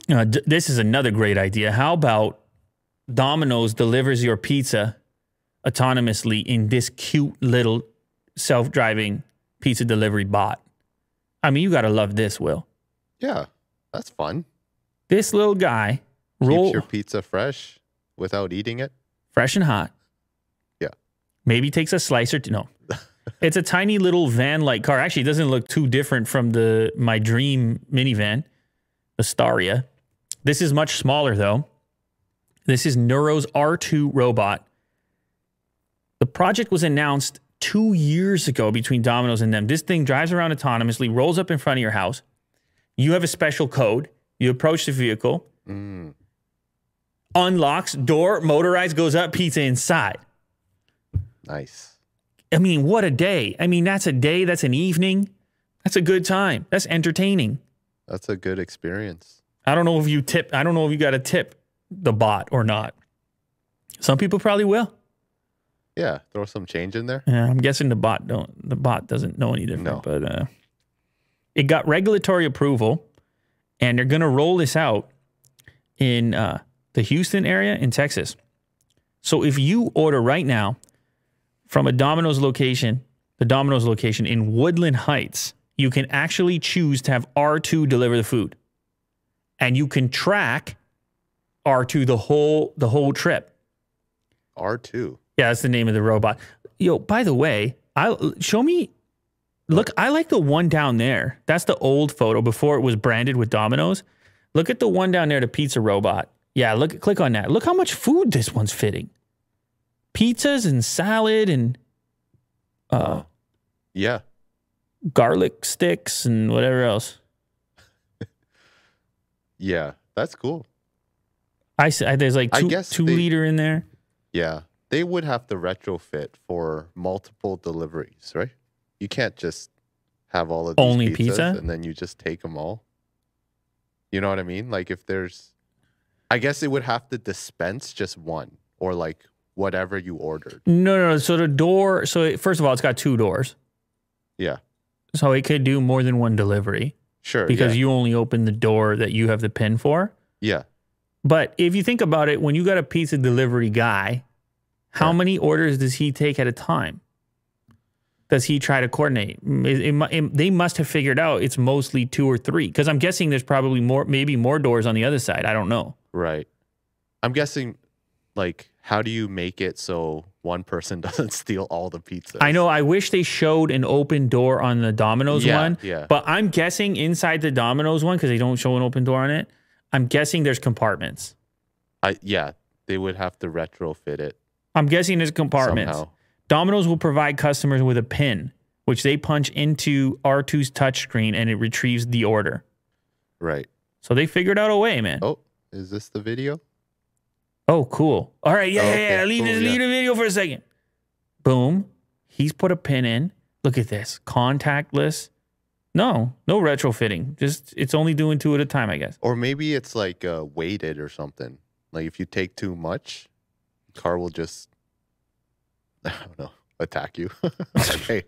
This is another great idea. How about Domino's delivers your pizza autonomously in this cute little self-driving pizza delivery bot? I mean, you got to love this, Will. Yeah, that's fun. This little guy keeps your pizza fresh without eating it. Fresh and hot. Yeah. Maybe takes a slice or two. No. It's a tiny little van-like car. Actually, it doesn't look too different from my dream minivan, the Staria. This is much smaller, though. This is Neuro's R2 robot. The project was announced 2 years ago between Domino's and them. This thing drives around autonomously, rolls up in front of your house. You have a special code. You approach the vehicle. Unlocks, door, motorized, goes up, pizza inside. Nice. I mean, what a day. I mean, that's a day, that's an evening. That's a good time. That's entertaining. That's a good experience. I don't know if you got to tip the bot or not. Some people probably will. Yeah, throw some change in there. Yeah, I'm guessing the bot doesn't know any different. No. But it got regulatory approval, and they're going to roll this out in the Houston area in Texas. So if you order right now from a Domino's location, the Domino's location in Woodland Heights, you can actually choose to have R2 deliver the food. And you can track R2 the whole trip. R2. Yeah, that's the name of the robot. Yo, by the way, show me. Look, I like the one down there. That's the old photo before it was branded with Domino's. Look at the one down there, the pizza robot. Yeah, click on that. Look how much food this one's fitting. Pizzas and salad and yeah, garlic sticks and whatever else. Yeah, that's cool. There's like two liter in there. Yeah, they would have to retrofit for multiple deliveries, right? You can't just have all of these only pizzas pizza and then you just take them all. You know what I mean? Like if there's, I guess it would have to dispense just one or like whatever you ordered. No. So the door. So first of all, it's got 2 doors. Yeah. So it could do more than one delivery. Sure. Because you only open the door that you have the PIN for. Yeah. But if you think about it, when you got a pizza delivery guy, how many orders does he take at a time? Does he try to coordinate? They must have figured out it's mostly 2 or 3. Because I'm guessing there's probably maybe more doors on the other side. I don't know. Right. I'm guessing, like, how do you make it so one person doesn't steal all the pizzas? I know. I wish they showed an open door on the Domino's one. Yeah. But I'm guessing inside the Domino's one, because they don't show an open door on it, I'm guessing there's compartments. Yeah, they would have to retrofit it. I'm guessing there's compartments. Somehow. Domino's will provide customers with a PIN, which they punch into R2's touchscreen, and it retrieves the order. Right. So they figured out a way, man. Oh, is this the video? Oh, cool. All right, yeah. Cool, Leave the video for a second. Boom. He's put a PIN in. Look at this. Contactless. No retrofitting. Just it's only doing 2 at a time, I guess. Or maybe it's like weighted or something. Like if you take too much, the car will just, I don't know, attack you. Like, hey,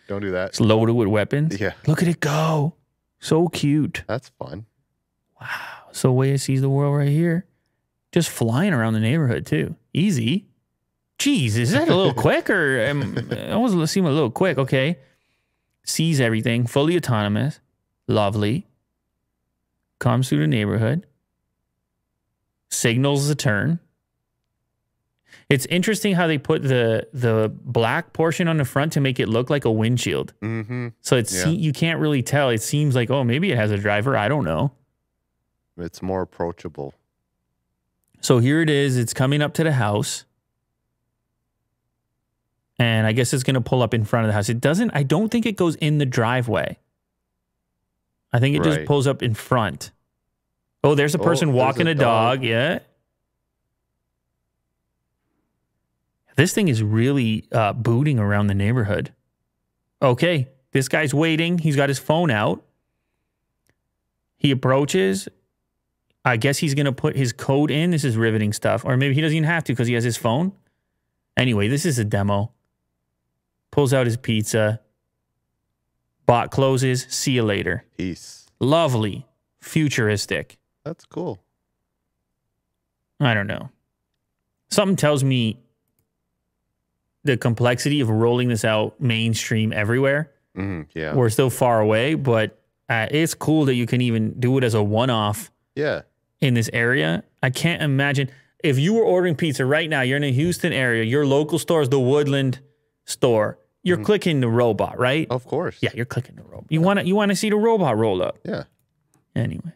don't do that. It's loaded with weapons. Yeah. Look at it go. So cute. That's fun. Wow. So way it sees the world right here. Just flying around the neighborhood too. Easy. Jeez, is that a little quick or I was seem a little quick. Okay. Sees everything, fully autonomous, lovely, comes through the neighborhood, signals the turn. It's interesting how they put the black portion on the front to make it look like a windshield. Mm-hmm. So you can't really tell. It seems like, oh, maybe it has a driver. I don't know. It's more approachable. So here it is. It's coming up to the house. And I guess it's going to pull up in front of the house. It doesn't, I don't think it goes in the driveway. I think it just pulls up in front. Oh, there's a person walking a dog. Yeah. This thing is really booting around the neighborhood. Okay. This guy's waiting. He's got his phone out. He approaches. I guess he's going to put his code in. This is riveting stuff. Or maybe he doesn't even have to because he has his phone. Anyway, this is a demo. Pulls out his pizza. Bot closes. See you later. Peace. Lovely. Futuristic. That's cool. I don't know. Something tells me the complexity of rolling this out mainstream everywhere. Yeah. We're still far away, but it's cool that you can even do it as a one-off. Yeah. In this area. I can't imagine if you were ordering pizza right now, you're in a Houston area, your local store is the Woodland store. You're clicking the robot, right? Of course. Yeah, you're clicking the robot. You want to see the robot roll up. Yeah. Anyway.